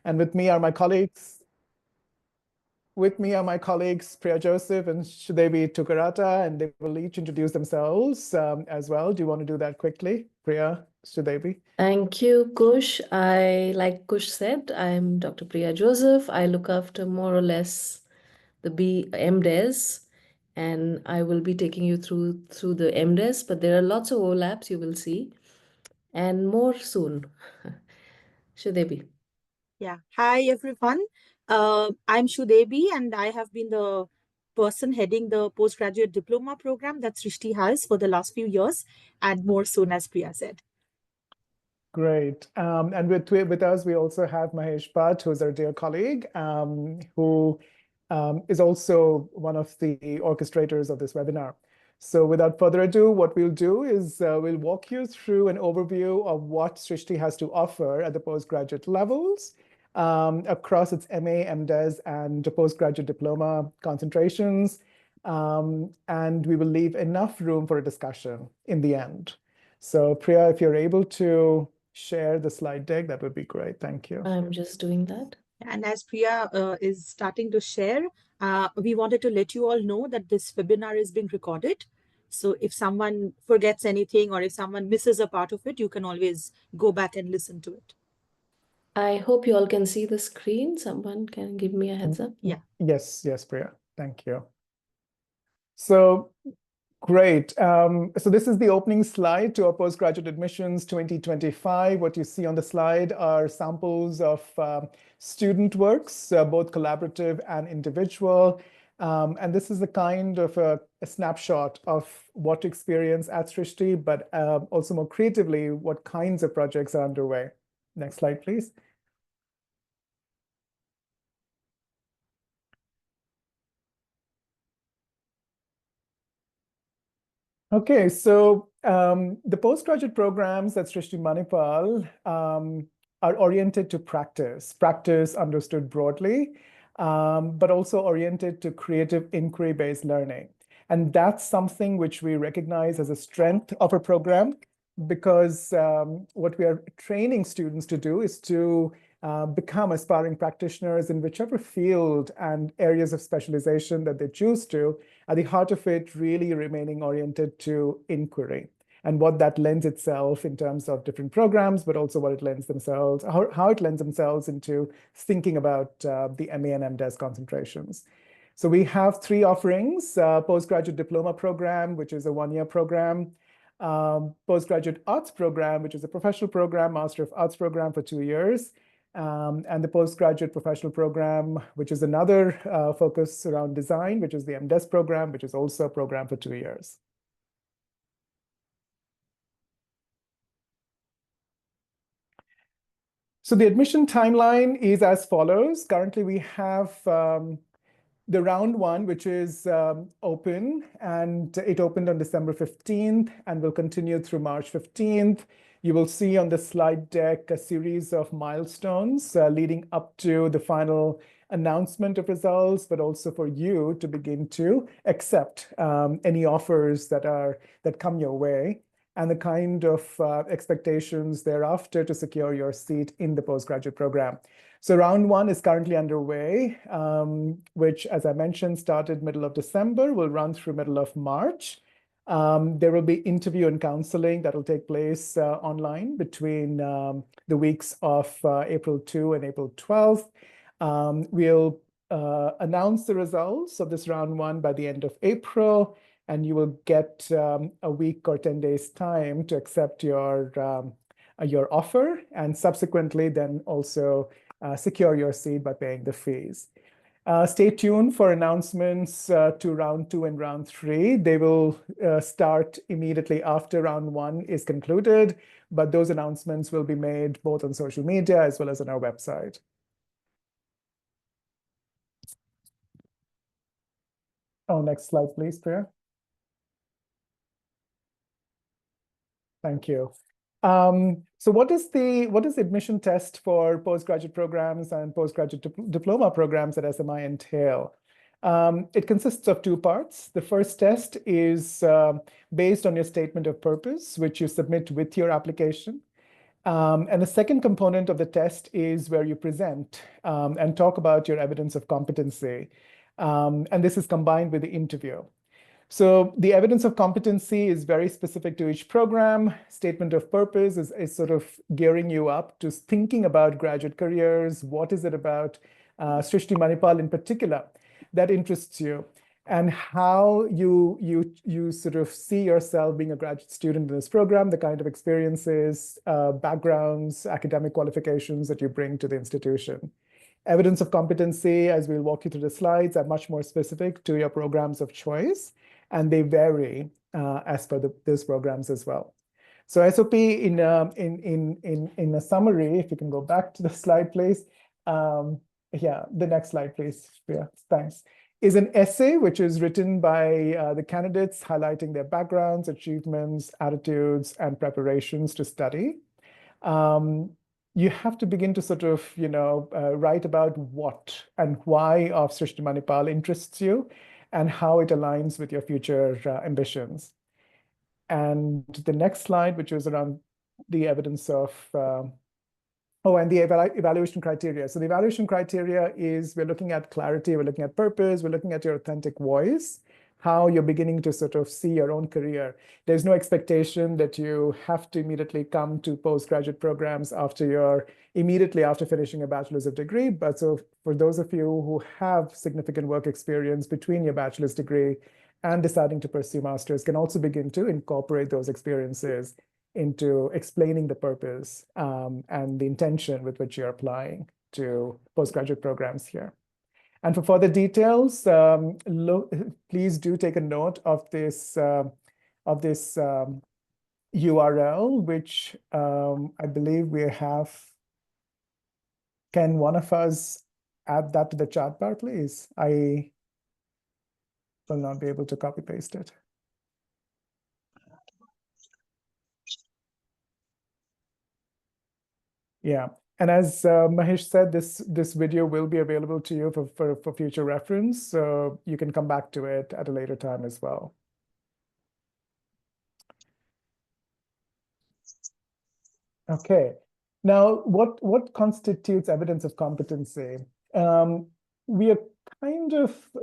And with me are my colleagues. Priya Joseph and Shudevi Tukarata, and they will each introduce themselves as well. Do you want to do that quickly, Priya, Shudevi? Thank you, Kush. Like Kush said, I'm Dr. Priya Joseph. I look after more or less the Mdes, and I will be taking you through the Mdes, but there are lots of overlaps you will see, and more soon. Shudevi. Yeah. Hi, everyone. I'm Shudebi, and I have been the person heading the postgraduate diploma program that Srishti has for the last few years, and more soon, as Priya said. Great. And with us, we also have Mahesh Bhatt, who's our dear colleague, who is also one of the orchestrators of this webinar. So without further ado, what we'll do is we'll walk you through an overview of what Srishti has to offer at the postgraduate levels across its MA, Mdes, and postgraduate diploma concentrations. And we will leave enough room for a discussion in the end. So Priya, if you're able to share the slide deck, that would be great. Thank you. I'm just doing that. And as Priya is starting to share, we wanted to let you all know that this webinar is being recorded. So if someone forgets anything or if someone misses a part of it, you can always go back and listen to it. I hope you all can see the screen. Someone can give me a heads up. Yeah. Yes, Priya. Thank you. So great. So this is the opening slide to our postgraduate admissions 2025. What you see on the slide are samples of student works, both collaborative and individual. And this is a kind of a snapshot of what to experience at Srishti, but also more creatively, what kinds of projects are underway. Next slide, please. Okay, so the postgraduate programs at Srishti Manipal are oriented to practice understood broadly, but also oriented to creative inquiry-based learning. And that's something which we recognize as a strength of our program, because what we are training students to do is to become aspiring practitioners in whichever field and areas of specialization that they choose to, at the heart of it really remaining oriented to inquiry and what that lends itself in terms of different programs, but also what it lends themselves, how it lends themselves into thinking about the MA and Mdes concentrations. So we have three offerings: postgraduate diploma program, which is a one-year program; postgraduate arts program, which is a professional program, Master of Arts program for 2 years; and the postgraduate professional program, which is another focus around design, which is the Mdes program, which is also a program for 2 years. So the admission timeline is as follows. Currently, we have the round one, which is open, and it opened on December 15th and will continue through March 15th. You will see on the slide deck a series of milestones leading up to the final announcement of results, but also for you to begin to accept any offers that come your way, and the kind of expectations thereafter to secure your seat in the postgraduate program. So round one is currently underway, which, as I mentioned, started middle of December, will run through middle of March. There will be interview and counseling that will take place online between the weeks of April 2 and April 12th. We'll announce the results of this round one by the end of April, and you will get a week or 10 days time to accept your offer, and subsequently then also secure your seat by paying the fees. Stay tuned for announcements to round 2 and round 3. They will start immediately after round 1 is concluded, but those announcements will be made both on social media as well as on our website. Oh, next slide, please, Priya. Thank you. So what is the admission test for postgraduate programs and postgraduate diploma programs at SMI entail? It consists of 2 parts. The first test is based on your statement of purpose, which you submit with your application. And the second component of the test is where you present and talk about your evidence of competency. And this is combined with the interview. So the evidence of competency is very specific to each program. Statement of purpose is sort of gearing you up to thinking about graduate careers. What is it about Srishti Manipal in particular that interests you? And how you sort of see yourself being a graduate student in this program, the kind of experiences, backgrounds, academic qualifications that you bring to the institution. Evidence of competency, as we'll walk you through the slides, are much more specific to your programs of choice, and they vary as per those programs as well. So SOP in a summary, if you can go back to the slide, please. Yeah, the next slide, please. Yeah, thanks. Is an essay which is written by the candidates highlighting their backgrounds, achievements, attitudes, and preparations to study. You have to begin to sort of, write about what and why of Srishti Manipal interests you and how it aligns with your future ambitions. And the next slide, which is around the evidence of and the evaluation criteria. So the evaluation criteria is we're looking at clarity, we're looking at purpose, we're looking at your authentic voice, how you're beginning to sort of see your own career. There's no expectation that you have to immediately come to postgraduate programs immediately after finishing a bachelor's of degree. But so for those of you who have significant work experience between your bachelor's degree and deciding to pursue master's, can also begin to incorporate those experiences into explaining the purpose and the intention with which you're applying to postgraduate programs here. And for further details, please do take a note of this URL, which I believe we have. Can one of us add that to the chat bar, please? I will not be able to copy paste it. Yeah, and as Mahesh said, this video will be available to you for future reference, so you can come back to it at a later time as well. Okay, now what constitutes evidence of competency? We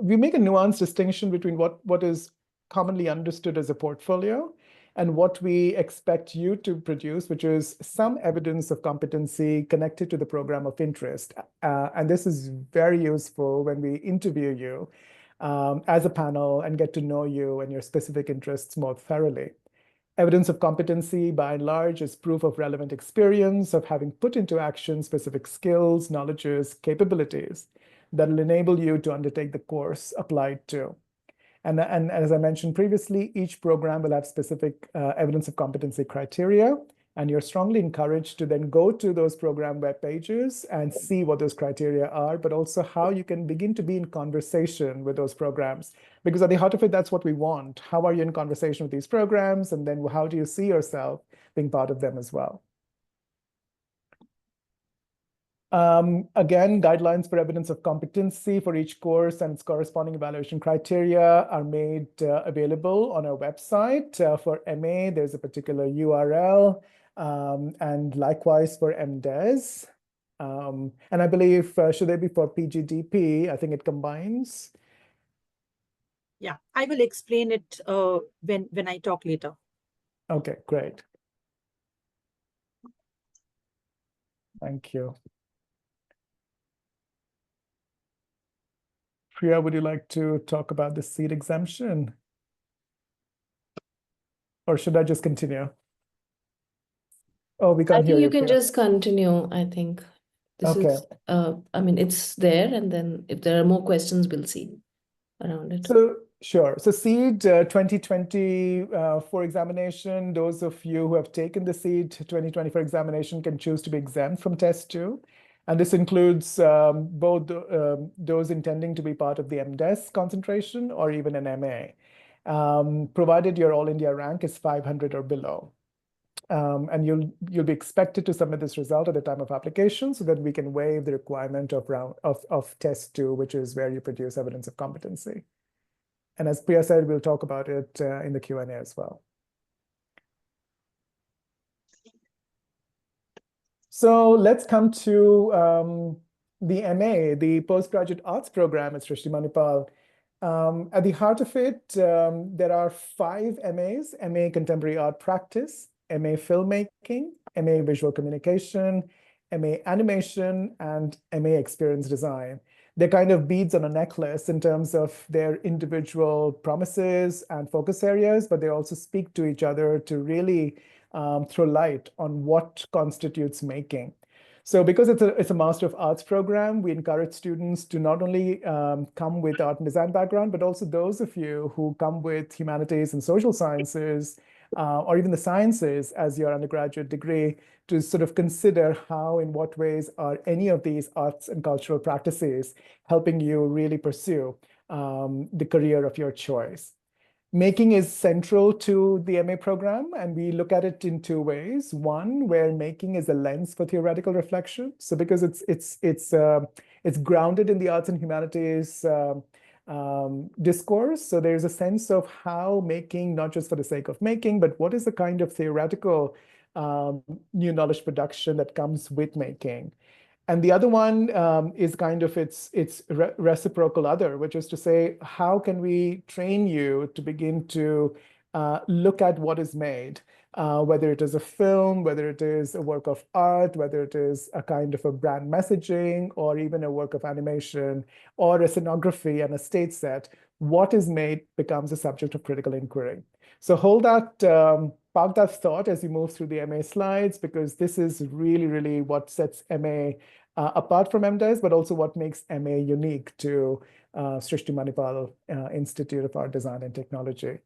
make a nuanced distinction between what is commonly understood as a portfolio and what we expect you to produce, which is some evidence of competency connected to the program of interest. And this is very useful when we interview you as a panel and get to know you and your specific interests more thoroughly. Evidence of competency, by and large, is proof of relevant experience, of having put into action specific skills, knowledges, capabilities that will enable you to undertake the course applied to. And as I mentioned previously, each program will have specific evidence of competency criteria, and you're strongly encouraged to then go to those program web pages and see what those criteria are, but also how you can begin to be in conversation with those programs. Because at the heart of it, that's what we want. How are you in conversation with these programs? And then how do you see yourself being part of them as well? Again, guidelines for evidence of competency for each course and its corresponding evaluation criteria are made available on our website. For MA, there's a particular URL, and likewise for Mdes. And I believe, should they be for PGDP, I think it combines. Yeah, I will explain it when I talk later. Okay, great. Thank you. Priya, would you like to talk about the seat exemption? Or should I just continue? Oh, we can't hear you. You can just continue, I think. This is, I mean, it's there, and then if there are more questions, we'll see around it. So, sure. So SEED 2024 examination, those of you who have taken the SEED 2024 examination can choose to be exempt from test 2. And this includes both those intending to be part of the Mdes concentration or even an MA, provided your All India rank is 500 or below. And you'll be expected to submit this result at the time of application so that we can waive the requirement of test 2, which is where you produce evidence of competency. And as Priya said, we'll talk about it in the Q&A as well. So let's come to the MA, the Postgraduate Arts Program at Srishti Manipal. At the heart of it, there are 5 MAs: MA Contemporary Art Practice, MA Filmmaking, MA Visual Communication, MA Animation, and MA Experience Design. They're kind of beads on a necklace in terms of their individual promises and focus areas, but they also speak to each other to really throw light on what constitutes making. So because it's a Master of Arts program, we encourage students to not only come with art and design background, but also those of you who come with humanities and social sciences, or even the sciences as your undergraduate degree, to sort of consider how, in what ways are any of these arts and cultural practices helping you really pursue the career of your choice. Making is central to the MA program, and we look at it in 2 ways. One, where making is a lens for theoretical reflection. So because it's grounded in the arts and humanities discourse, so there's a sense of how making, not just for the sake of making, but what is the kind of theoretical new knowledge production that comes with making. And the other one is kind of its reciprocal other, which is to say, how can we train you to begin to look at what is made, whether it is a film, whether it is a work of art, whether it is a kind of a brand messaging, or even a work of animation, or a scenography and a stage set. What is made becomes a subject of critical inquiry. So hold that, park that thought as you move through the MA slides, because this is really, really what sets MA apart from Mdes, but also what makes MA unique to Srishti Manipal Institute of Art, Design, and Technology.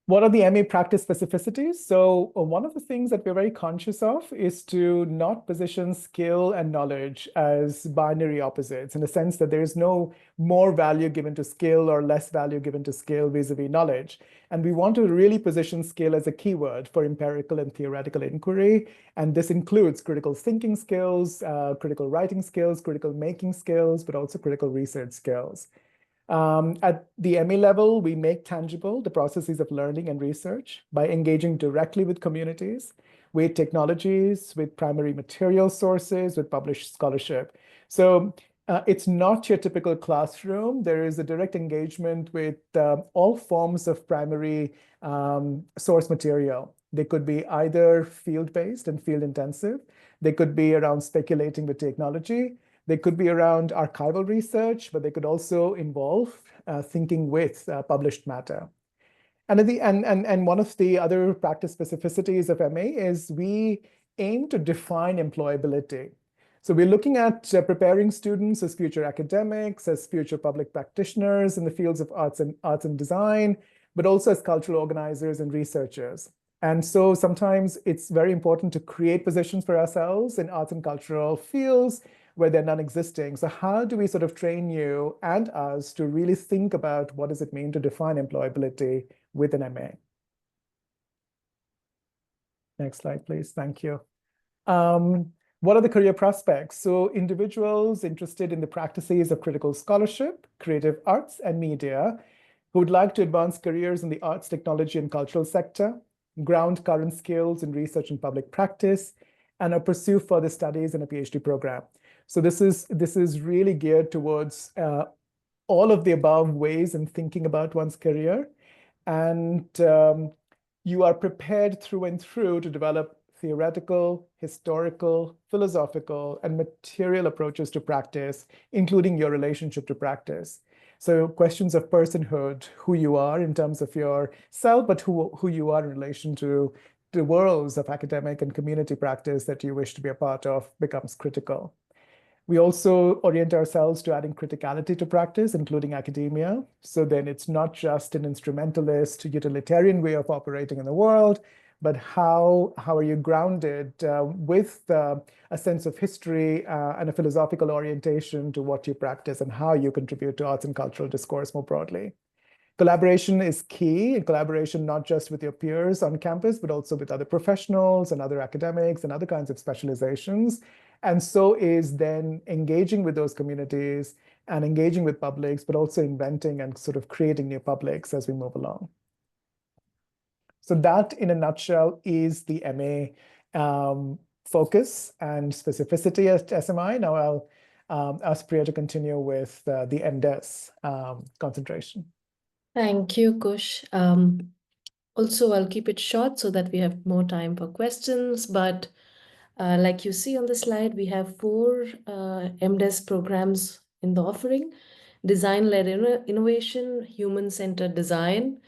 What are the MA practice specificities? So one of the things that we're very conscious of is to not position skill and knowledge as binary opposites, in the sense that there is no more value given to skill or less value given to skill vis-a-vis knowledge. And we want to really position skill as a keyword for empirical and theoretical inquiry. And this includes critical thinking skills, critical writing skills, critical making skills, but also critical research skills. At the MA level, we make tangible the processes of learning and research by engaging directly with communities, with technologies, with primary material sources, with published scholarship. So it's not your typical classroom. There is a direct engagement with all forms of primary source material. They could be either field-based and field-intensive. They could be around speculating with technology. They could be around archival research, but they could also involve thinking with published matter. And one of the other practice specificities of MA is we aim to define employability. So we're looking at preparing students as future academics, as future public practitioners in the fields of arts and design, but also as cultural organizers and researchers. And so sometimes it's very important to create positions for ourselves in arts and cultural fields where they're non-existing. So how do we sort of train you and us to really think about what does it mean to define employability with an MA? Next slide, please. Thank you. What are the career prospects? So individuals interested in the practices of critical scholarship, creative arts, and media who would like to advance careers in the arts, technology, and cultural sector, ground current skills in research and public practice, and pursue further studies in a PhD program. So this is really geared towards all of the above ways in thinking about one's career. And you are prepared through and through to develop theoretical, historical, philosophical, and material approaches to practice, including your relationship to practice. So questions of personhood, who you are in terms of yourself, but who you are in relation to the worlds of academic and community practice that you wish to be a part of becomes critical. We also orient ourselves to adding criticality to practice, including academia. So then it's not just an instrumentalist, utilitarian way of operating in the world, but how are you grounded with a sense of history and a philosophical orientation to what you practice and how you contribute to arts and cultural discourse more broadly. Collaboration is key, and collaboration not just with your peers on campus, but also with other professionals and other academics and other kinds of specializations. And so is then engaging with those communities and engaging with publics, but also inventing and sort of creating new publics as we move along. So that, in a nutshell, is the MA focus and specificity at SMI. Now I'll ask Priya to continue with the Mdes concentration. Thank you, Kush. Also, I'll keep it short so that we have more time for questions. But like you see on the slide, we have 4 Mdes programs in the offering: design-led innovation, human-centered design,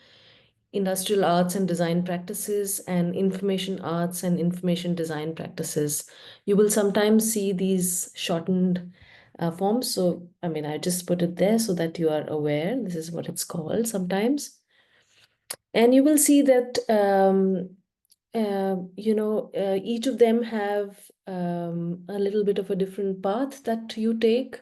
industrial arts and design practices, and information arts and information design practices. You will sometimes see these shortened forms. So, I mean, I just put it there so that you are aware. This is what it's called sometimes. And you will see that, each of them have a little bit of a different path that you take.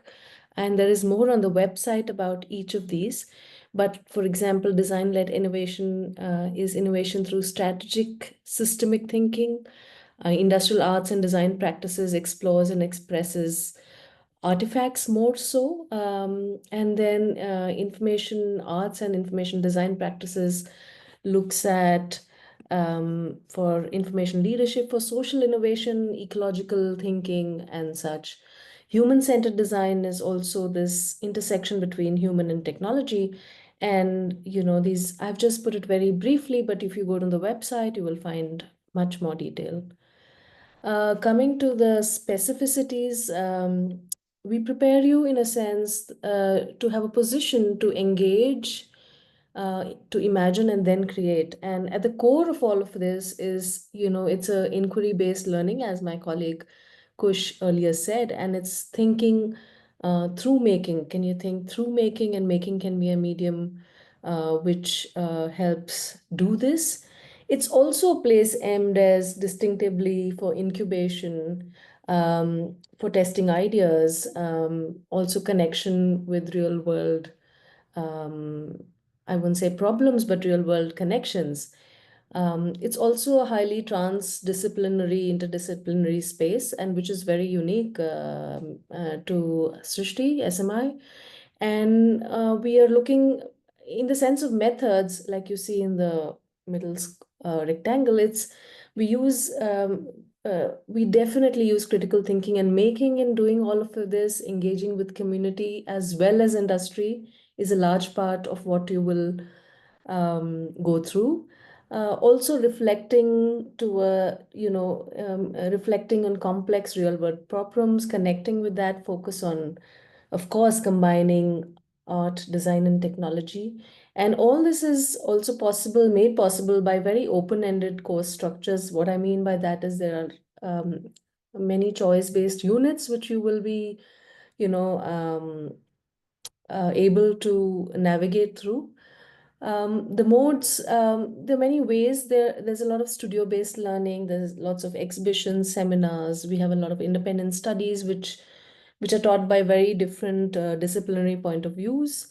And there is more on the website about each of these. But for example, design-led innovation is innovation through strategic, systemic thinking. Industrial arts and design practices explores and expresses artifacts more so. And then information arts and information design practices looks at for information leadership, for social innovation, ecological thinking, and such. Human-centered design is also this intersection between human and technology. And, these, I've just put it very briefly, but if you go to the website, you will find much more detail. Coming to the specificities, we prepare you in a sense to have a position to engage, to imagine and then create. And at the core of all of this is, it's a inquiry-based learning, as my colleague Kush earlier said, and it's thinking through making. Can you think through making? And making can be a medium which helps do this. It's also a place aimed as distinctively for incubation, for testing ideas, also connection with real world, I wouldn't say problems, but real world connections. It's also a highly transdisciplinary, interdisciplinary space, and which is very unique to Srishti, SMI. And we are looking in the sense of methods, like you see in the middle rectangle, we definitely use critical thinking and making in doing all of this, engaging with community as well as industry is a large part of what you will go through. Also reflecting reflecting on complex real world problems, connecting with that, focus on, of course, combining art, design, and technology. And all this is also made possible by very open-ended course structures. What I mean by that is there are many choice-based units which you will be, able to navigate through. The modes, there are many ways. There's a lot of studio-based learning. There's lots of exhibitions, seminars. We have a lot of independent studies, which are taught by very different disciplinary point of views.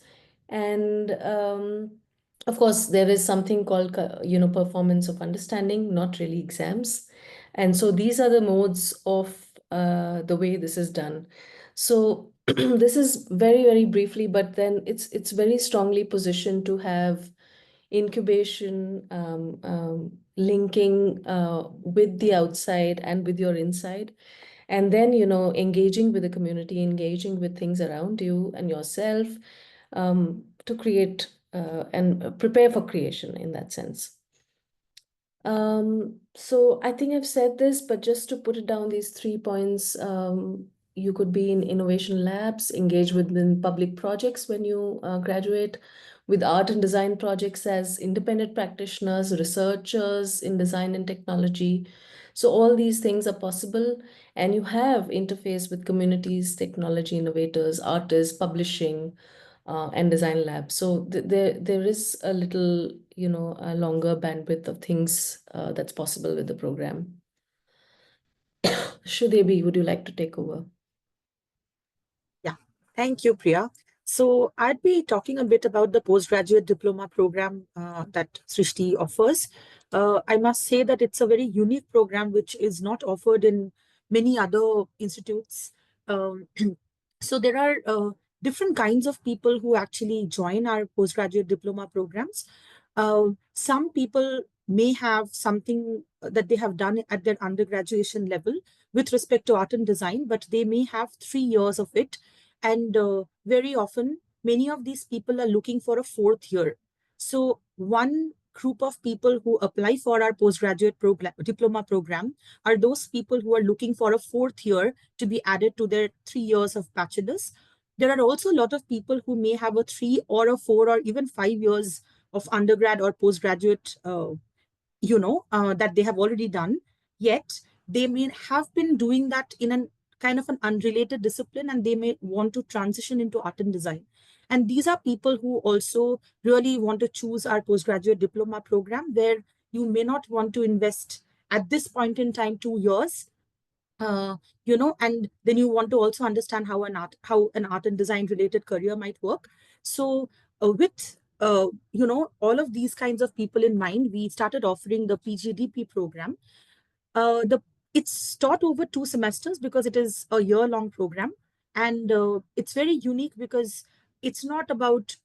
And of course, there is something called, performance of understanding, not really exams. And so these are the modes of the way this is done. So this is very, very briefly, but then it's very strongly positioned to have incubation, linking with the outside and with your inside. And then, engaging with the community, engaging with things around you and yourself to create and prepare for creation in that sense. So I think I've said this, but just to put it down, these 3 points, you could be in innovation labs, engage within public projects when you graduate, with art and design projects as independent practitioners, researchers in design and technology. So all these things are possible, and you have interface with communities, technology innovators, artists, publishing, and design labs. So there is a little, a longer bandwidth of things that's possible with the program. Shudebi, would you like to take over? Yeah, thank you, Priya. So I'd be talking a bit about the postgraduate diploma program that Srishti offers. I must say that it's a very unique program which is not offered in many other institutes. So there are different kinds of people who actually join our postgraduate diploma programs. Some people may have something that they have done at their undergraduation level with respect to art and design, but they may have 3 years of it. And very often, many of these people are looking for a 4th year. So one group of people who apply for our postgraduate diploma program are those people who are looking for a 4th year to be added to their 3 years of bachelor's. There are also a lot of people who may have a 3 or a 4 or even 5 years of undergrad or postgraduate that they have already done, yet they may have been doing that in a kind of an unrelated discipline, and they may want to transition into art and design. And these are people who also really want to choose our postgraduate diploma program, where you may not want to invest at this point in time 2 years, and then you want to also understand how an art and design related career might work. So with all of these kinds of people in mind, we started offering the PGDP program. It's taught over 2 semesters because it is a year-long program, and it's very unique because it's not about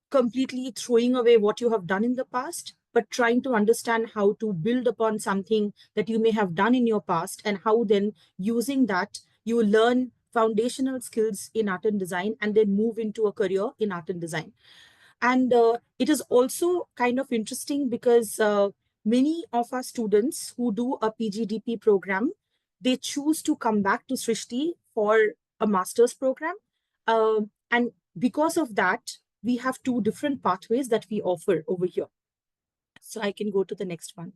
completely throwing away what you have done in the past, but trying to understand how to build upon something that you may have done in your past, and how then using that you learn foundational skills in art and design and then move into a career in art and design. And it is also kind of interesting because many of our students who do a PGDP program, they choose to come back to Srishti for a master's program. And because of that, we have 2 different pathways that we offer over here. So I can go to the next one.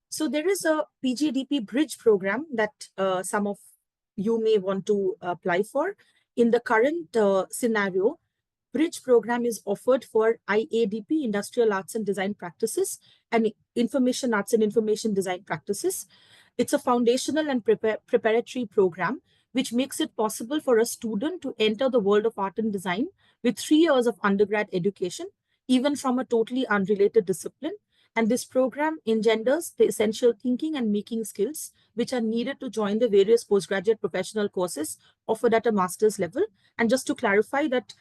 So there is a PGDP Bridge program that some of you may want to apply for. In the current scenario, Bridge program is offered for IADP, Industrial Arts and Design Practices, and Information Arts and Information Design Practices. It's a foundational and preparatory program, which makes it possible for a student to enter the world of art and design with 3 years of undergrad education, even from a totally unrelated discipline. And this program engenders the essential thinking and making skills which are needed to join the various postgraduate professional courses offered at a master's level. And just to clarify that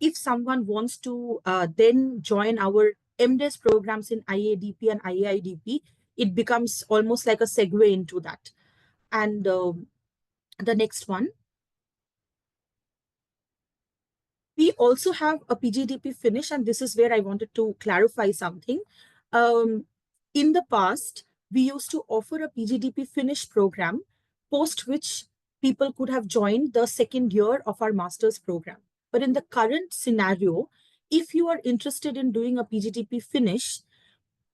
if someone wants to then join our Mdes programs in IADP and IAIDP, it becomes almost like a segue into that. And the next one. We also have a PGDP finish, and this is where I wanted to clarify something. In the past, we used to offer a PGDP finish program, post which people could have joined the 2nd year of our master's program. But in the current scenario, if you are interested in doing a PGDP finish,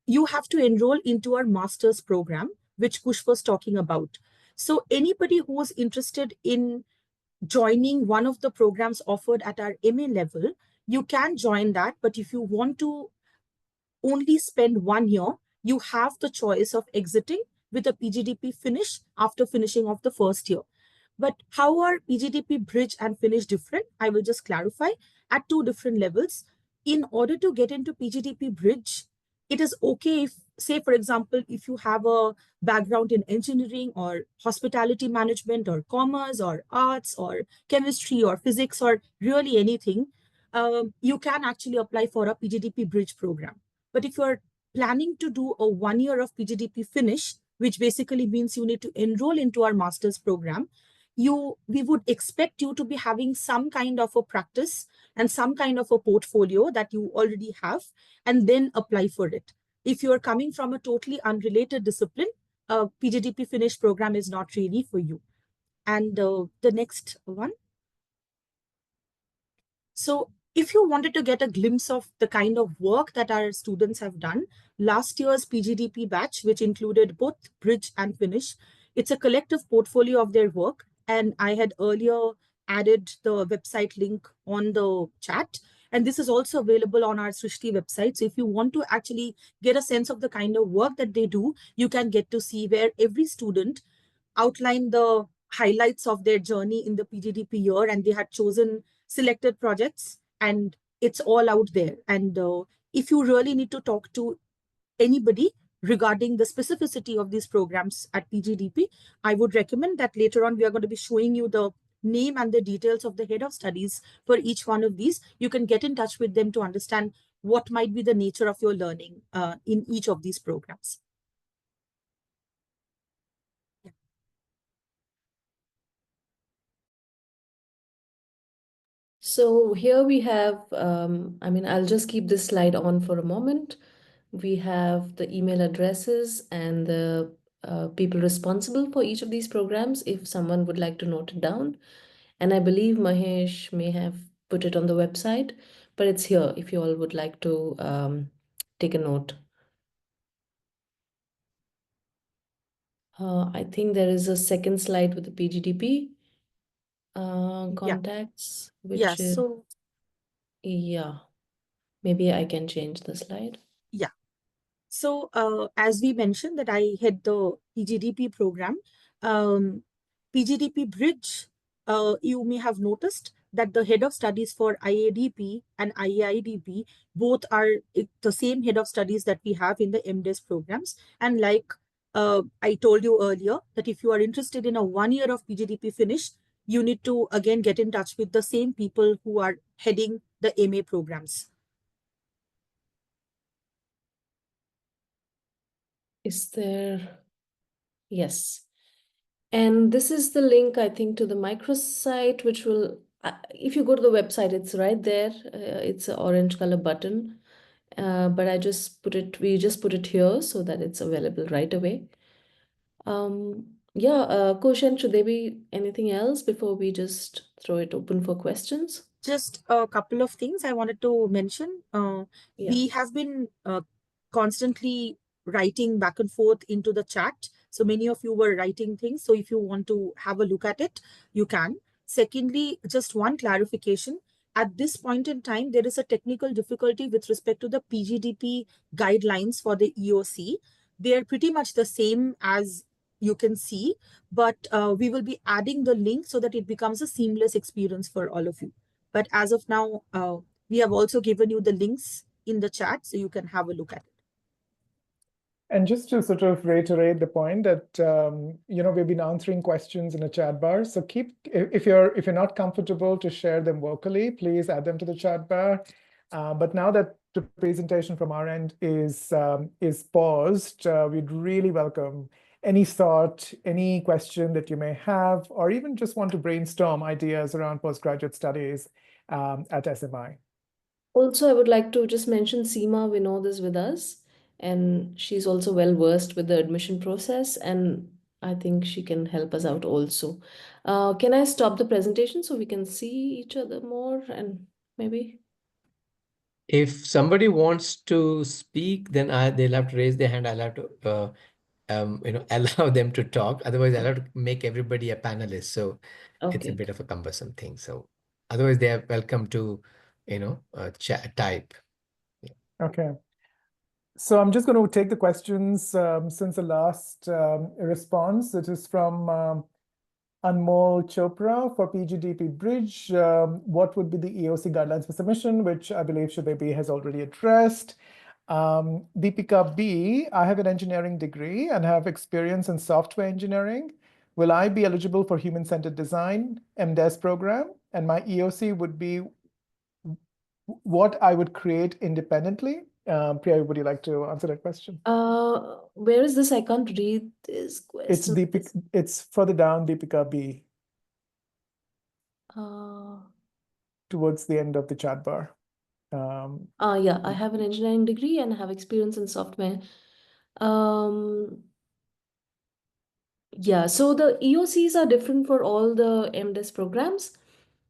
you have to enroll into our master's program, which Kush was talking about. So anybody who is interested in joining one of the programs offered at our MA level, you can join that. But if you want to only spend 1 year, you have the choice of exiting with a PGDP finish after finishing off the 1st year. But how are PGDP Bridge and Finish different? I will just clarify at 2 different levels. In order to get into PGDP Bridge, it is okay if, say, for example, if you have a background in engineering or hospitality management or commerce or arts or chemistry or physics or really anything, you can actually apply for a PGDP Bridge program. But if you're planning to do a 1 year of PGDP finish, which basically means you need to enroll into our master's program, we would expect you to be having some kind of a practice and some kind of a portfolio that you already have, and then apply for it. If you're coming from a totally unrelated discipline, a PGDP finish program is not really for you. And the next one. So if you wanted to get a glimpse of the kind of work that our students have done, last year's PGDP batch, which included both Bridge and Finish, it's a collective portfolio of their work. And I had earlier added the website link on the chat. And this is also available on our Srishti website. So if you want to actually get a sense of the kind of work that they do, you can get to see where every student outlined the highlights of their journey in the PGDP year, and they had chosen selected projects, and it's all out there. And if you really need to talk to anybody regarding the specificity of these programs at PGDP, I would recommend that later on we are going to be showing you the name and the details of the head of studies for each one of these. You can get in touch with them to understand what might be the nature of your learning in each of these programs. So here we have, I'll just keep this slide on for a moment. We have the email addresses and the people responsible for each of these programs, if someone would like to note it down. And I believe Mahesh may have put it on the website, but it's here if you all would like to take a note. I think there is a second slide with the PGDP contacts, which is, So yeah, maybe I can change the slide. yeah. So as we mentioned that I head the PGDP program, PGDP Bridge, you may have noticed that the head of studies for IADP and IAIDP both are the same head of studies that we have in the Mdes programs. And like I told you earlier, that if you are interested in a 1 year of PGDP finish, you need to again get in touch with the same people who are heading the MA programs. Is there? Yes. And this is the link, I think, to the microsite, which will, if you go to the website, it's right there. It's an orange color button. But we just put it here so that it's available right away. Koshan, should there be anything else before we just throw it open for questions? Just a couple of things I wanted to mention. We have been constantly writing back and forth into the chat. So many of you were writing things. So if you want to have a look at it, you can. Secondly, just one clarification. At this point in time, there is a technical difficulty with respect to the PGDP guidelines for the EOC. They are pretty much the same as you can see, but we will be adding the link so that it becomes a seamless experience for all of you. But as of now, we have also given you the links in the chat so you can have a look at it. And just to sort of reiterate the point that we've been answering questions in a chat bar. So if you're not comfortable to share them vocally, please add them to the chat bar. But now that the presentation from our end is paused, we'd really welcome any thought, any question that you may have, or even just want to brainstorm ideas around postgraduate studies at SMI. Also, I would like to just mention Seema Vinod is with us, and she's also well versed with the admission process, and I think she can help us out also. Can I stop the presentation so we can see each other more and maybe? If somebody wants to speak, then they'll have to raise their hand. I'll have to allow them to talk. Otherwise, I'll have to make everybody a panelist. So it's a bit of a cumbersome thing. So otherwise, they are welcome to, type. Yeah. Okay. So I'm just going to take the questions since the last response. It is from Anmol Chopra for PGDP Bridge. What would be the EOC guidelines for submission, which I believe Shubhebi has already addressed. Deepika B, I have an engineering degree and have experience in software engineering. Will I be eligible for human-centered design Mdes program? And my EOC would be what I would create independently. Priya, would you like to answer that question? Where is this? I can't read this question. It's further down, Deepika B. Towards the end of the chat bar. I have an engineering degree and have experience in software. So the EOCs are different for all the Mdes programs.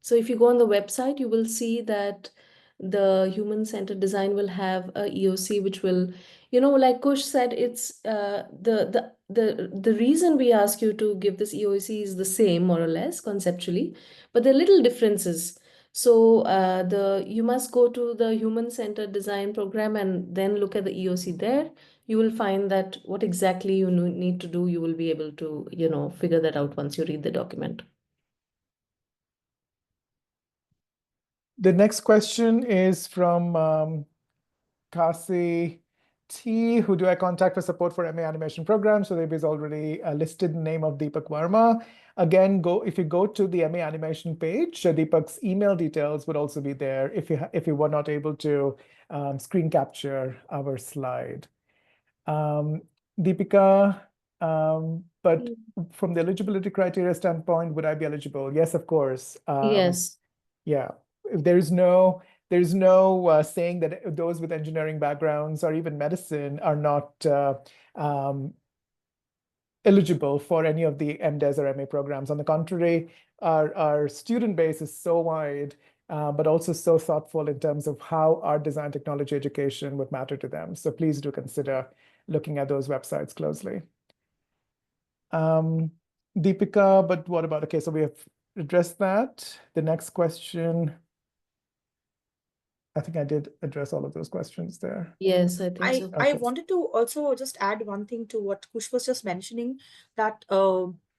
So if you go on the website, you will see that the human-centered design will have a EOC, which will, like Kush said, it's the reason we ask you to give this EOC is the same, more or less, conceptually, but there are little differences. So you must go to the human-centered design program and then look at the EOC there. You will find that what exactly you need to do, you will be able to, figure that out once you read the document. The next question is from Kasi T, who do I contact for support for MA animation programs? So there is already a listed name of Deepak Verma. Again, if you go to the MA animation page, Deepak's email details would also be there if you were not able to screen capture our slide. Deepika, but from the eligibility criteria standpoint, would I be eligible? Yes, of course. Yes. Yeah, there's no saying that those with engineering backgrounds or even medicine are not eligible for any of the MDes or MA programs. On the contrary, our student base is so wide, but also so thoughtful in terms of how our design technology education would matter to them. So please do consider looking at those websites closely. Deepika, but what about, okay, so we have addressed that. The next question, I think I did address all of those questions there. Yes, I think so. I Okay. wanted to also just add one thing to what Kush was just mentioning, that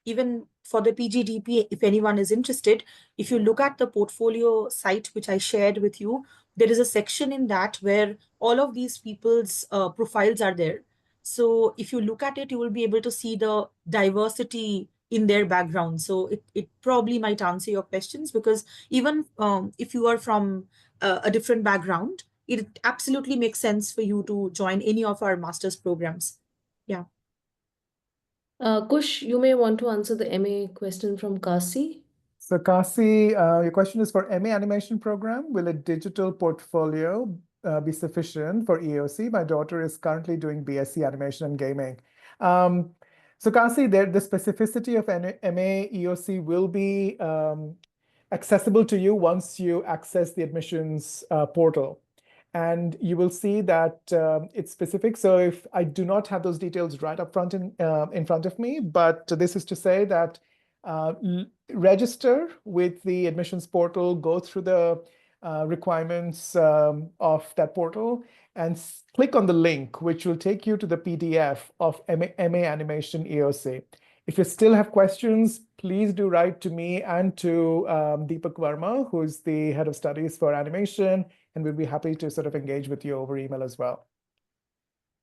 even for the PGDP, if anyone is interested, if you look at the portfolio site, which I shared with you, there is a section in that where all of these people's profiles are there. So if you look at it, you will be able to see the diversity in their background. So it probably might answer your questions, because even if you are from a different background, it absolutely makes sense for you to join any of our master's programs. Yeah. Kush, you may want to answer the MA question from Kasi. So Kasi, your question is for MA animation program, will a digital portfolio be sufficient for EOC? My daughter is currently doing BSc animation and gaming. So Kasi, the specificity of MA EOC will be accessible to you once you access the admissions portal. And you will see that it's specific. So if I do not have those details right up front in front of me, but this is to say that register with the admissions portal, go through the requirements of that portal, and click on the link, which will take you to the PDF of MA Animation EOC. If you still have questions, please do write to me and to Deepak Verma, who's the head of studies for animation, and we'll be happy to sort of engage with you over email as well.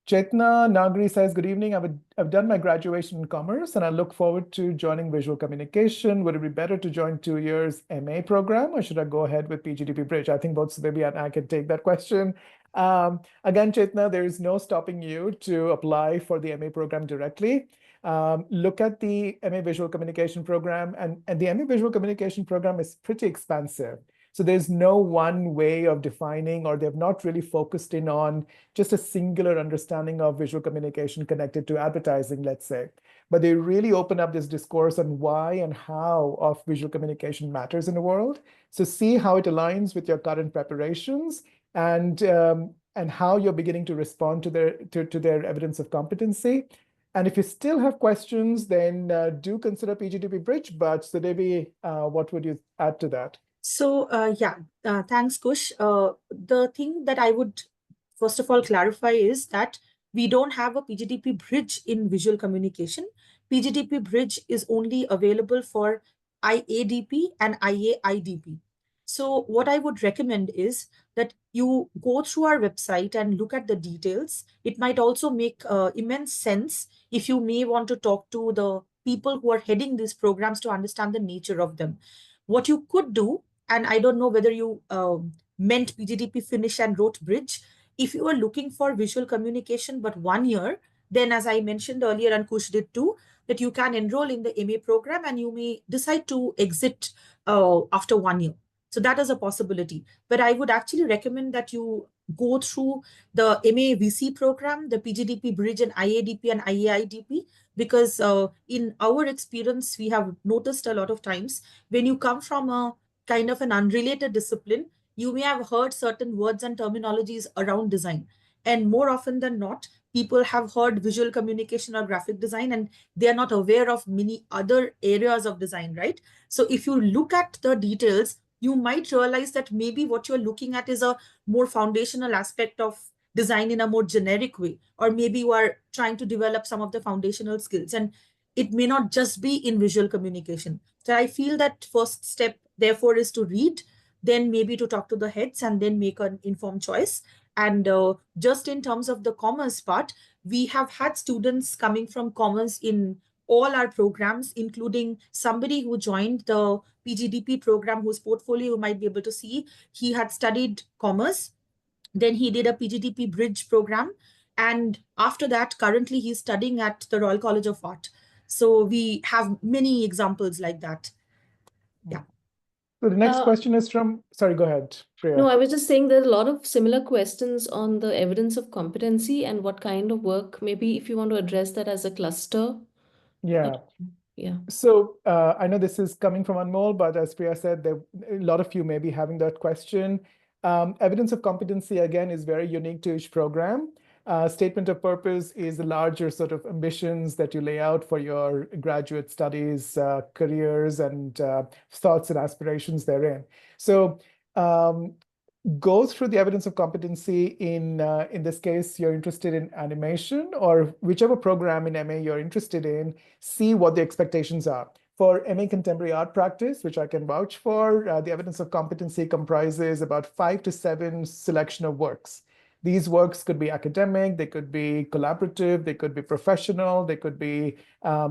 Chetna Nagri says, good evening. I've done my graduation in commerce and I look forward to joining visual communication. Would it be better to join 2 years MA program, or should I go ahead with PGDP Bridge? I think both Sudebi and I can take that question. Again, Chetna, there is no stopping you to apply for the MA program directly. Look at the MA Visual Communication program, and the MA Visual Communication program is pretty expansive. So there's no one way of defining, or they've not really focused in on just a singular understanding of visual communication connected to advertising, let's say. But they really open up this discourse on why and how of visual communication matters in the world. So see how it aligns with your current preparations and how you're beginning to respond to their evidence of competency. And if you still have questions, then do consider PGDP Bridge. But Sudevi, what would you add to that? So thanks, Kush. The thing that I would first of all clarify is that we don't have a PGDP Bridge in visual communication. PGDP Bridge is only available for IADP and IAIDP. So what I would recommend is that you go through our website and look at the details. It might also make immense sense if you may want to talk to the people who are heading these programs to understand the nature of them. What you could do, and I don't know whether you meant PGDP Finish and wrote Bridge, if you are looking for visual communication but 1 year, then as I mentioned earlier, and Kush did too, that you can enroll in the MA program and you may decide to exit after 1 year. So that is a possibility. But I would actually recommend that you go through the MA VC program, the PGDP Bridge and IADP and IAIDP, because in our experience, we have noticed a lot of times when you come from a kind of an unrelated discipline, you may have heard certain words and terminologies around design. And more often than not, people have heard visual communication or graphic design, and they are not aware of many other areas of design, right? So if you look at the details, you might realize that maybe what you're looking at is a more foundational aspect of design in a more generic way, or maybe you are trying to develop some of the foundational skills, and it may not just be in visual communication. So I feel that first step, therefore, is to read, then maybe to talk to the heads, and then make an informed choice. And just in terms of the commerce part, we have had students coming from commerce in all our programs, including somebody who joined the PGDP program, whose portfolio you might be able to see. He had studied commerce, then he did a PGDP bridge program, and after that, currently he's studying at the Royal College of Art. So we have many examples like that. Yeah. So the next question is from, sorry, go ahead, Priya. No, I was just saying there's a lot of similar questions on the evidence of competency and what kind of work, maybe if you want to address that as a cluster. Yeah. Yeah. So I know this is coming from Anmol, but as Priya said, a lot of you may be having that question. Evidence of competency, again, is very unique to each program. Statement of purpose is the larger sort of ambitions that you lay out for your graduate studies, careers, and thoughts and aspirations therein. So go through the evidence of competency. In this case, you're interested in animation, or whichever program in MA you're interested in, see what the expectations are. For MA Contemporary Art Practice, which I can vouch for, the evidence of competency comprises about 5 to 7 selection of works. These works could be academic, they could be collaborative, they could be professional, they could be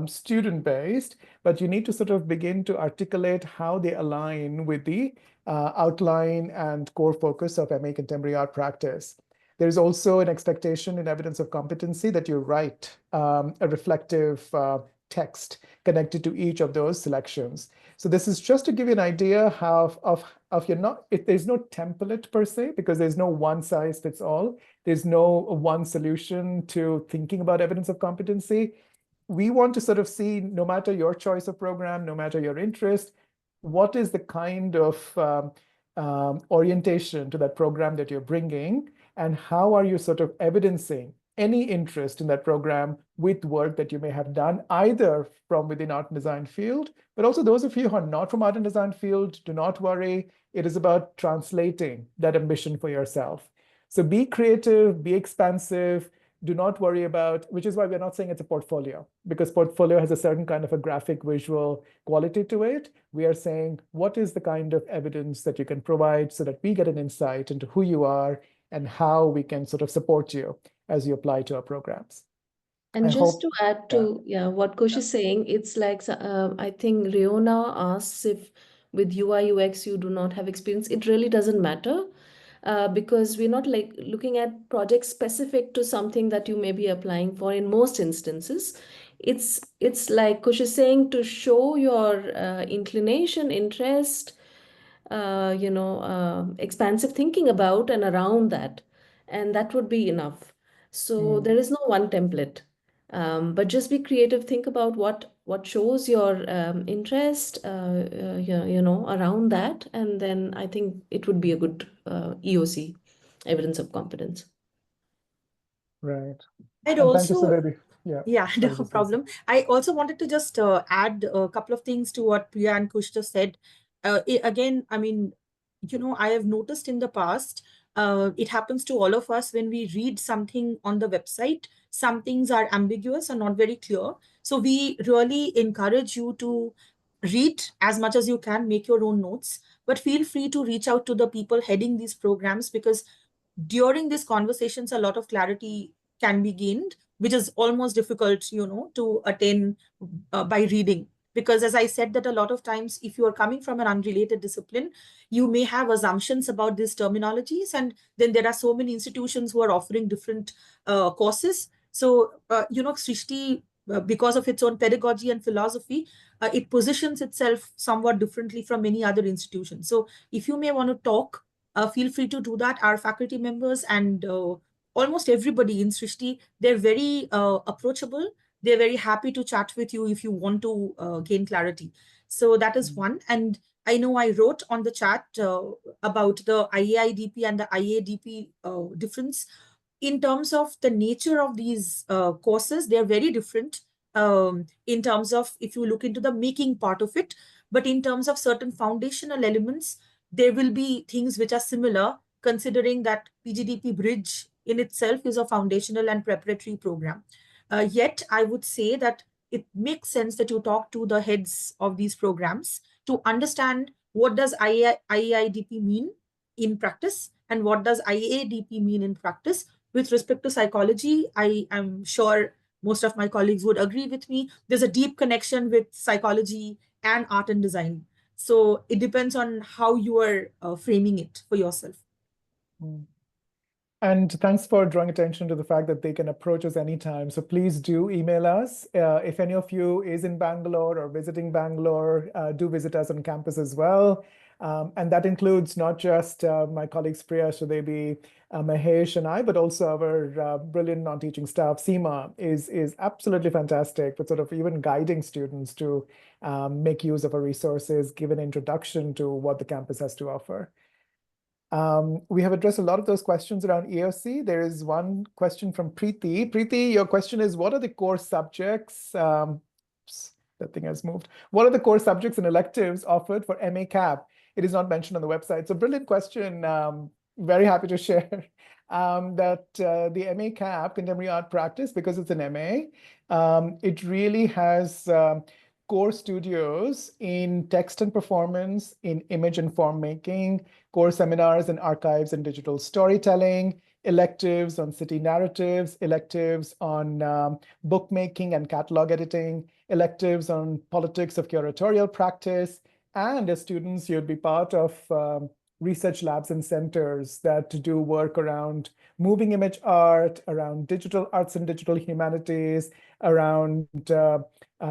student-based, but you need to sort of begin to articulate how they align with the outline and core focus of MA Contemporary Art Practice. There's also an expectation in evidence of competency that you write a reflective text connected to each of those selections. So this is just to give you an idea of there's no template per se, because there's no one size fits all. There's no one solution to thinking about evidence of competency. We want to sort of see, no matter your choice of program, no matter your interest, what is the kind of orientation to that program that you're bringing, and how are you sort of evidencing any interest in that program with work that you may have done, either from within art and design field, but also those of you who are not from art and design field, do not worry. It is about translating that ambition for yourself. So be creative, be expansive. Do not worry about, which is why we're not saying it's a portfolio, because portfolio has a certain kind of a graphic visual quality to it. We are saying, what is the kind of evidence that you can provide so that we get an insight into who you are and how we can sort of support you as you apply to our programs. And just to add to what Kush is saying, it's like, I think Riona asks if with UI UX you do not have experience. It really doesn't matter. Because we're not like looking at projects specific to something that you may be applying for in most instances. It's like Kush is saying, to show your inclination, interest, expansive thinking about and around that. And that would be enough. So there is no one template. But just be creative, think about what shows your interest, around that. And then I think it would be a good EOC, evidence of competence. Right. I'd And also, thank you, Sudhir. Yeah, no problem. I also wanted to just add a couple of things to what Priya and Kush just said. Again, I mean, I have noticed in the past, it happens to all of us when we read something on the website, some things are ambiguous and not very clear. So we really encourage you to read as much as you can, make your own notes, but feel free to reach out to the people heading these programs, because during these conversations, a lot of clarity can be gained, which is almost difficult, to attain by reading. Because as I said, that a lot of times, if you are coming from an unrelated discipline, you may have assumptions about these terminologies. And then there are so many institutions who are offering different courses. So, Srishti, because of its own pedagogy and philosophy, it positions itself somewhat differently from many other institutions. So if you may want to talk, feel free to do that. Our faculty members and almost everybody in Srishti, they're very approachable. They're very happy to chat with you if you want to gain clarity. So that is one. And I know I wrote on the chat about the IAIDP and the IADP difference. In terms of the nature of these courses, they're very different in terms of, if you look into the making part of it. But in terms of certain foundational elements, there will be things which are similar, considering that PGDP Bridge in itself is a foundational and preparatory program. Yet, I would say that it makes sense that you talk to the heads of these programs to understand what does IAIDP mean in practice, and what does IADP mean in practice. With respect to psychology, I am sure most of my colleagues would agree with me. There's a deep connection with psychology and art and design. So it depends on how you are framing it for yourself. And thanks for drawing attention to the fact that they can approach us anytime. So please do email us. If any of you is in Bangalore or visiting Bangalore, do visit us on campus as well. And that includes not just my colleagues Priya, Sudebi, Mahesh, and I, but also our brilliant non-teaching staff. Seema is absolutely fantastic for sort of even guiding students to make use of our resources, give an introduction to what the campus has to offer. We have addressed a lot of those questions around EOC. There is one question from Preeti. Preeti, your question is, what are the core subjects? That thing has moved. What are the core subjects and electives offered for MA CAP? It is not mentioned on the website. So brilliant question. Very happy to share that the MA CAP, Contemporary Art Practice, because it's an MA, it really has core studios in text and performance, in image and form making, core seminars in archives and digital storytelling, electives on city narratives, electives on bookmaking and catalog editing, electives on politics of curatorial practice. And as students, you'd be part of research labs and centers that do work around moving image art, around digital arts and digital humanities, around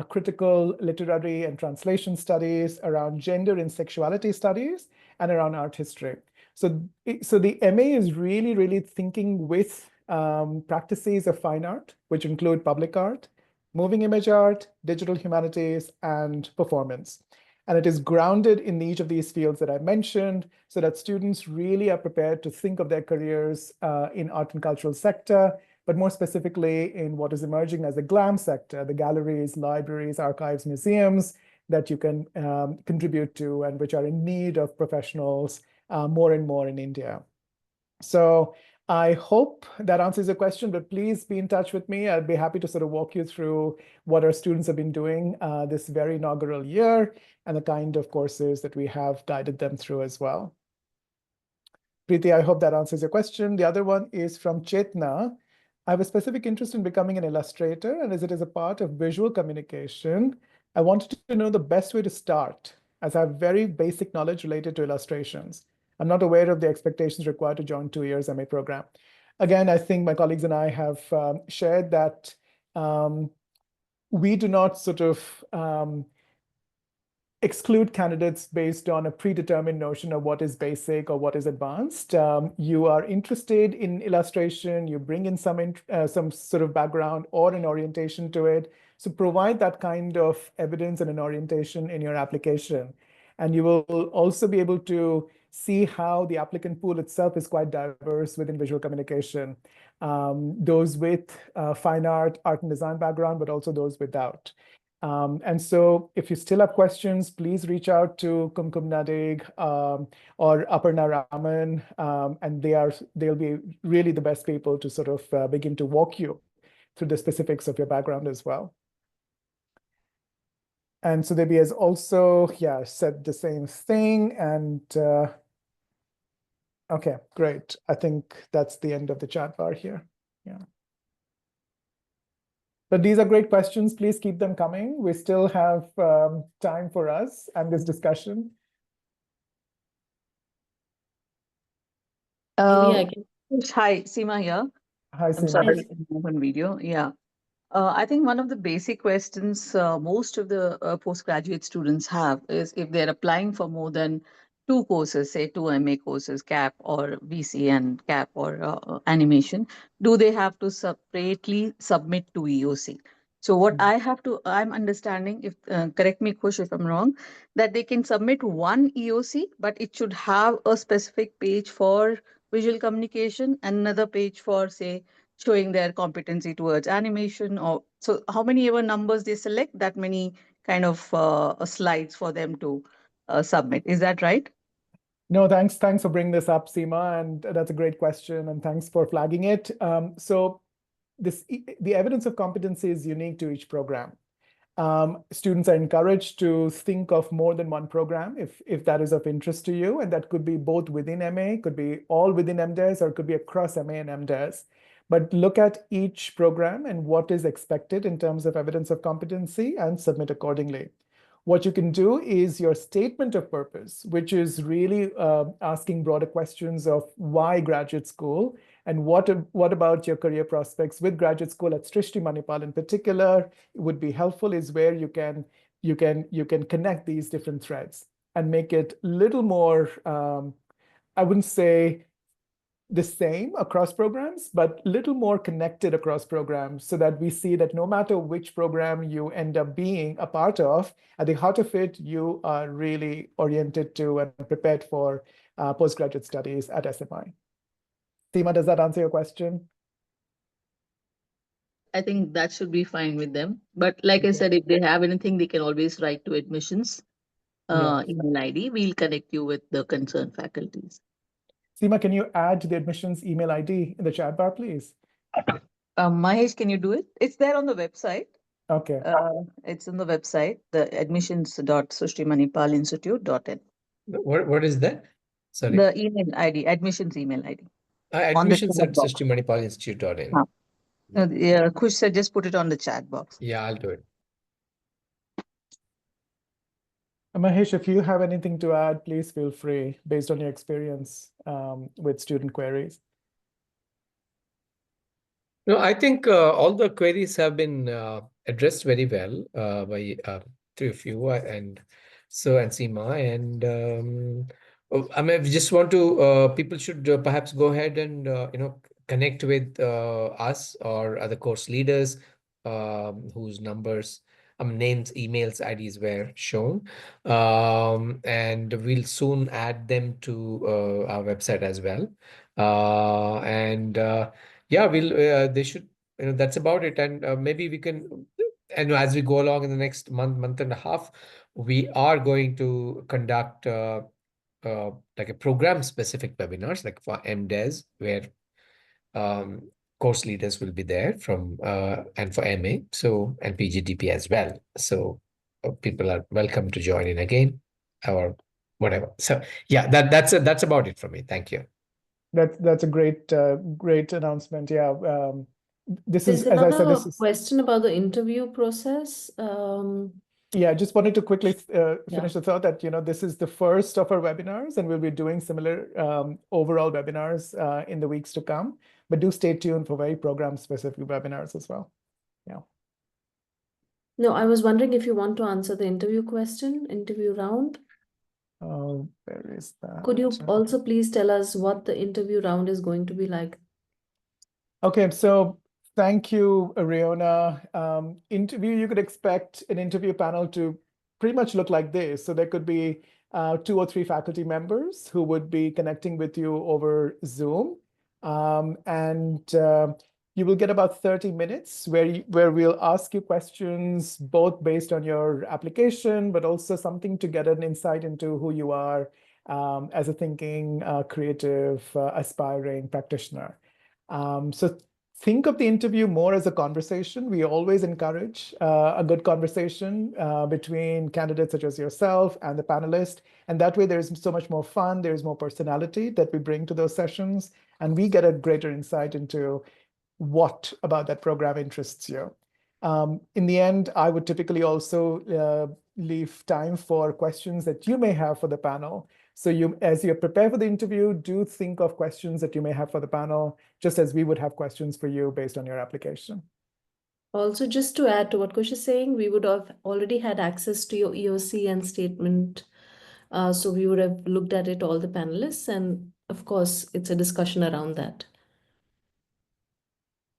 critical literary and translation studies, around gender and sexuality studies, and around art history. So the MA is really, really thinking with practices of fine art, which include public art, moving image art, digital humanities, and performance. And it is grounded in each of these fields that I mentioned, so that students really are prepared to think of their careers in art and cultural sector, but more specifically in what is emerging as the GLAM sector, the galleries, libraries, archives, museums that you can contribute to and which are in need of professionals more and more in India. So I hope that answers your question, but please be in touch with me. I'll be happy to sort of walk you through what our students have been doing this very inaugural year and the kind of courses that we have guided them through as well. Preeti, I hope that answers your question. The other one is from Chetna. I have a specific interest in becoming an illustrator, and as it is a part of visual communication, I wanted to know the best way to start, as I have very basic knowledge related to illustrations. I'm not aware of the expectations required to join 2 years MA program. Again, I think my colleagues and I have shared that we do not sort of exclude candidates based on a predetermined notion of what is basic or what is advanced. You are interested in illustration, you bring in some sort of background or an orientation to it. So provide that kind of evidence and an orientation in your application. And you will also be able to see how the applicant pool itself is quite diverse within visual communication. Those with fine art, art and design background, but also those without. And so if you still have questions, please reach out to Kumkum Nadig or Aparna Raman, and they'll be really the best people to sort of begin to walk you through the specifics of your background as well. And Sudebi has also, said the same thing. And okay, great. I think that's the end of the chat bar here. Yeah. But these are great questions. Please keep them coming. We still have time for us and this discussion. Maybe I can. Hi, Seema here. Hi, I'm Seema. sorry to move on video. Yeah. I think one of the basic questions most of the postgraduate students have is if they're applying for more than 2 courses, say 2 MA courses, CAP or VC and CAP or animation, do they have to separately submit to EOC? So what I'm understanding, if correct me, Khush, if I'm wrong, that they can submit one EOC, but it should have a specific page for visual communication and another page for, say, showing their competency towards animation. Or so how many ever numbers they select, that many kind of slides for them to submit. Is that right? No, thanks for bringing this up, Seema, and that's a great question, and thanks for flagging it. So the evidence of competency is unique to each program. Students are encouraged to think of more than one program if that is of interest to you, and that could be both within MA, could be all within MDes, or it could be across MA and MDes. But look at each program and what is expected in terms of evidence of competency and submit accordingly. What you can do is your statement of purpose, which is really asking broader questions of why graduate school and what about your career prospects with graduate school at Srishti Manipal in particular would be helpful, is where you can connect these different threads and make it a little more, I wouldn't say the same across programs, but little more connected across programs, so that we see that no matter which program you end up being a part of, at the heart of it, you are really oriented to and prepared for postgraduate studies at SMI. Seema, does that answer your question? I think that should be fine with them. But like I said, if they have anything, they can always write to admissions email ID. We'll connect you with the concerned faculties. Seema, can you add the admissions email ID in the chat bar, please? Mahesh, can you do it? It's there on the website. Okay. It's on the website, the admissions.srishtimanipalinstitute.in. What is that? Sorry. The email ID, admissions email ID. Admissions at SrishtiManipalInstitute.in. Yeah, Kush said just put it on the chat box. Yeah, I'll do it. Mahesh, if you have anything to add, please feel free based on your experience with student queries. No, I think all the queries have been addressed very well by three of you and Seema. And I mean, I just want to people should perhaps go ahead and connect with us or other course leaders whose numbers, names, emails, IDs were shown, and we'll soon add them to our website as well. Yeah, they should, that's about it. And maybe we can, and as we go along in the next month and a half, we are going to conduct like a program specific webinars, like for MDes, where course leaders will be there from and for MA, so, and PGDP as well. So people are welcome to join in again or whatever. So yeah, that's about it from me. Thank you. That's a great announcement. Yeah. This is, There's as I said, another question about the interview process. Yeah, I just wanted to quickly finish the thought that, this is the first of our webinars, and we'll be doing similar overall webinars in the weeks to come. But do stay tuned for very program-specific webinars as well. Yeah. No, I was wondering if you want to answer the interview round. Where is that? Could you also please tell us what the interview round is going to be like? Okay, so thank you, Ariona. You could expect an interview panel to pretty much look like this. So there could be 2 or 3 faculty members who would be connecting with you over Zoom. You will get about 30 minutes where we'll ask you questions, both based on your application, but also something to get an insight into who you are as a thinking, creative, aspiring practitioner. So think of the interview more as a conversation. We always encourage a good conversation between candidates such as yourself and the panelist. And that way there's so much more fun, there's more personality that we bring to those sessions, and we get a greater insight into what about that program interests you. In the end, I would typically also leave time for questions that you may have for the panel. So as you prepare for the interview, do think of questions that you may have for the panel, just as we would have questions for you based on your application. Also, just to add to what Kush is saying, we would have already had access to your EOC and statement. So we would have looked at it, all the panelists, and of course, it's a discussion around that.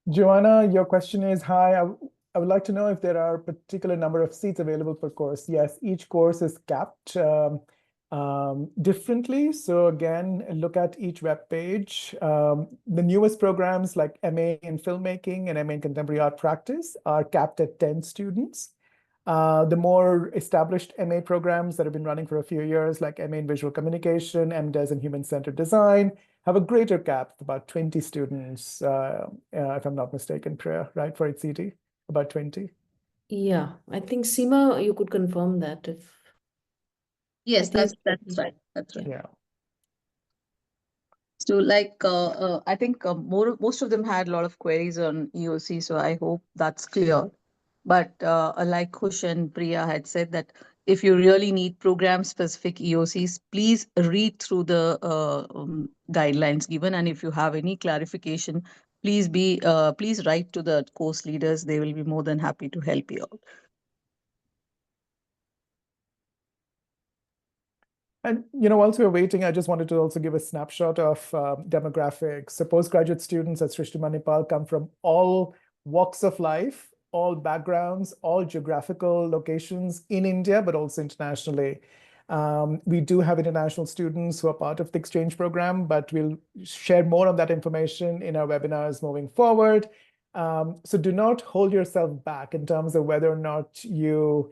Joanna, your question is, hi, I would like to know if there are a particular number of seats available per course. Yes, each course is capped differently. So again, look at each web page. The newest programs like MA in Filmmaking and MA in Contemporary Art Practice are capped at 10 students. The more established MA programs that have been running for a few years, like MA in Visual Communication, Mdes in Human-Centered Design, have a greater cap, about 20 students, if I'm not mistaken, Priya, right, for HCD, about 20? Yeah, I think Seema, you could confirm that if Yes, think that's right. That's right. yeah. Yeah. So like I think most of them had a lot of queries on EOC, so I hope that's clear. But like Kush and Priya had said that if you really need program specific EOCs, please read through the guidelines given, and if you have any clarification, please write to the course leaders. They will be more than happy to help you out. And whilst we were waiting, I just wanted to also give a snapshot of demographics. So postgraduate students at Srishti Manipal come from all walks of life, all backgrounds, all geographical locations in India, but also internationally. We do have international students who are part of the exchange program, but we'll share more on that information in our webinars moving forward. So do not hold yourself back in terms of whether or not you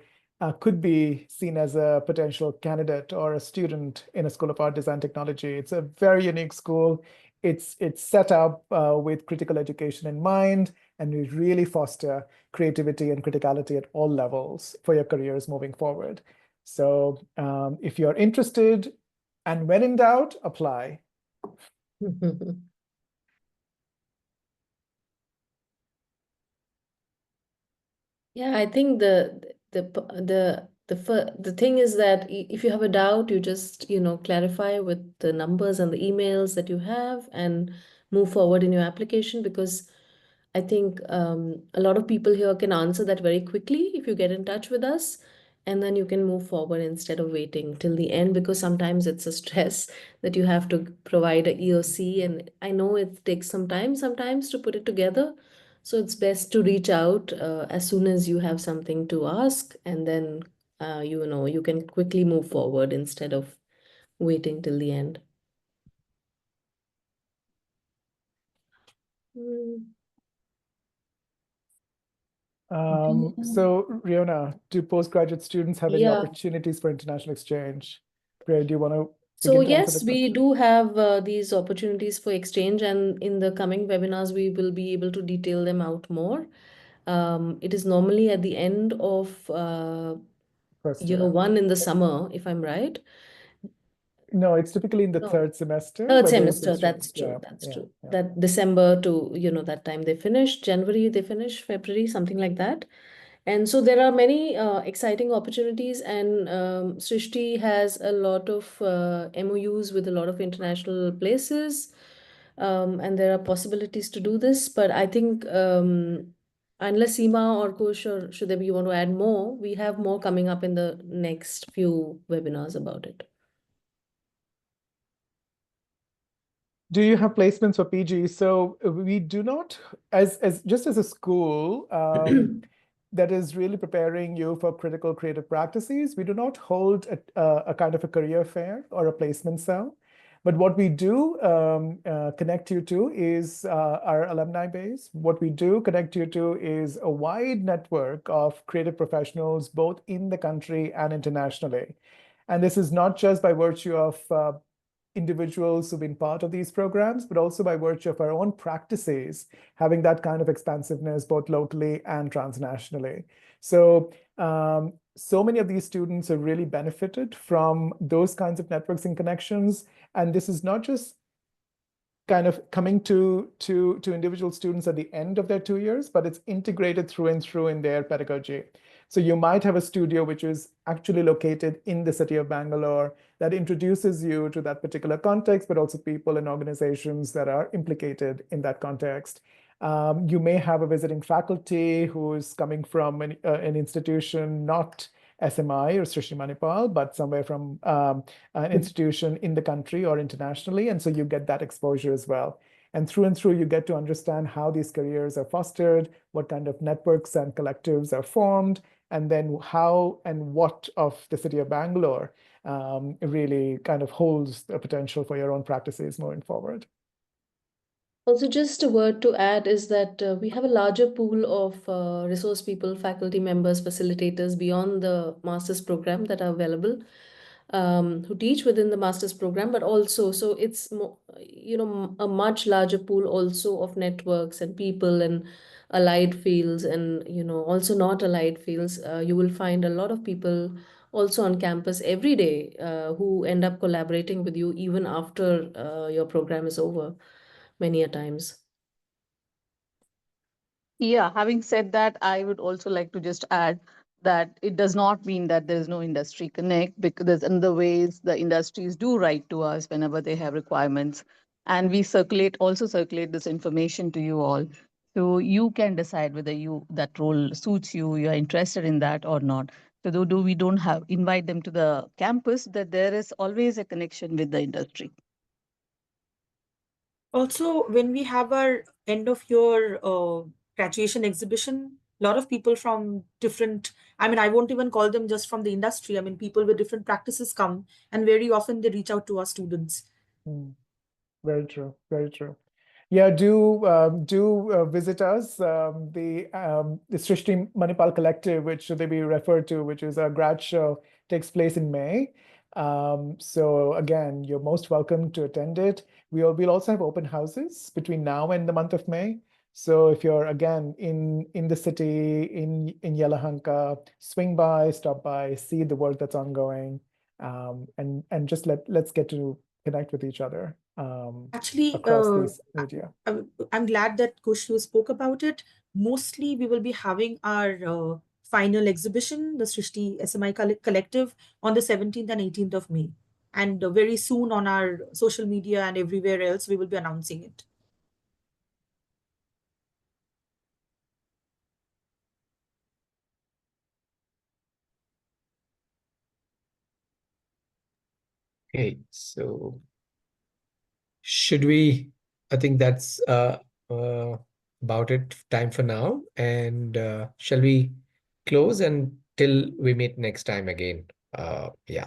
could be seen as a potential candidate or a student in a School of Art, Design, Technology. It's a very unique school. It's set up with critical education in mind, and we really foster creativity and criticality at all levels for your careers moving forward. So if you're interested, and when in doubt, apply. Yeah, I think the thing is that if you have a doubt, you just clarify with the numbers and the emails that you have and move forward in your application, because I think a lot of people here can answer that very quickly if you get in touch with us, and then you can move forward instead of waiting till the end, because sometimes it's a stress that you have to provide a EOC, and I know it takes some time sometimes to put it together. So it's best to reach out as soon as you have something to ask, and then you can quickly move forward instead of waiting till the end. Mm. So Riona, do postgraduate students have any Yeah. opportunities for international exchange? Priya, do you want to So begin to answer yes, that we question? do have these opportunities for exchange, and in the coming webinars, we will be able to detail them out more. It is normally at the end of First year year. one in the summer, if I'm right. No, it's typically in the No. third semester, Third but there is semester, extra. that's true. Yeah, That's yeah, true. yeah. That December to, that time they finish, January they finish, February, something like that. And so there are many exciting opportunities, and Srishti has a lot of MOUs with a lot of international places, and there are possibilities to do this. But I think unless Seema or Kush or Shudebi, you want to add more, we have more coming up in the next few webinars about it. Do you have placements for PG? So we do not, as just as a school that is really preparing you for critical creative practices, we do not hold a kind of a career fair or a placement cell. But what we do connect you to is our alumni base. What we do connect you to is a wide network of creative professionals, both in the country and internationally. And this is not just by virtue of individuals who've been part of these programs, but also by virtue of our own practices, having that kind of expansiveness both locally and transnationally. So, so many of these students have really benefited from those kinds of networks and connections. And this is not just kind of coming to individual students at the end of their 2 years, but it's integrated through and through in their pedagogy. So you might have a studio which is actually located in the city of Bangalore that introduces you to that particular context, but also people and organizations that are implicated in that context. You may have a visiting faculty who is coming from an institution, not SMI or Srishti Manipal, but somewhere from an institution in the country or internationally. And so you get that exposure as well. And through, you get to understand how these careers are fostered, what kind of networks and collectives are formed, and then how and what of the city of Bangalore really kind of holds the potential for your own practices moving forward. Also, just a word to add is that we have a larger pool of resource people, faculty members, facilitators beyond the master's program that are available, who teach within the master's program, but also, so it's a much larger pool also of networks and people and allied fields and, also not allied fields. You will find a lot of people also on campus every day who end up collaborating with you even after your program is over many a times. Yeah, having said that, I would also like to just add that it does not mean that there is no industry connect, because there's other ways the industries do write to us whenever they have requirements. And we also circulate this information to you all. So you can decide whether that role suits you, you're interested in that or not. So though we don't invite them to the campus, that there is always a connection with the industry. Also, when we have our end of year graduation exhibition, a lot of people from different, I won't even call them just from the industry. People with different practices come, and very often they reach out to our students. Very true. Very true. Yeah, do visit us. The Srishti Manipal Collective, which should they be referred to, which is a grad show, takes place in May. So again, you're most welcome to attend it. We'll also have open houses between now and the month of May. So if you're again in the city, in Yelahanka, swing by, stop by, see the work that's ongoing, and just let's get to connect with each other. Actually, Across these media. I'm glad that Kush, you spoke about it. Mostly, we will be having our final exhibition, the Srishti SMI Collective, on the 17th and 18th of May. And very soon on our social media and everywhere else, we will be announcing it. Okay, so should we, I think that's about it, time for now. And shall we close until we meet next time again? Yeah.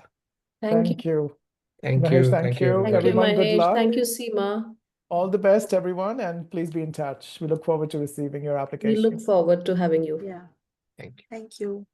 Thank you. you. Thank Mahesh, you. thank you. Thank you, Everyone, good Mahesh. luck. Thank you, Seema. All the best, everyone, and please be in touch. We look forward to receiving your We applications. look forward to having you. Yeah. Thank you. Thank you.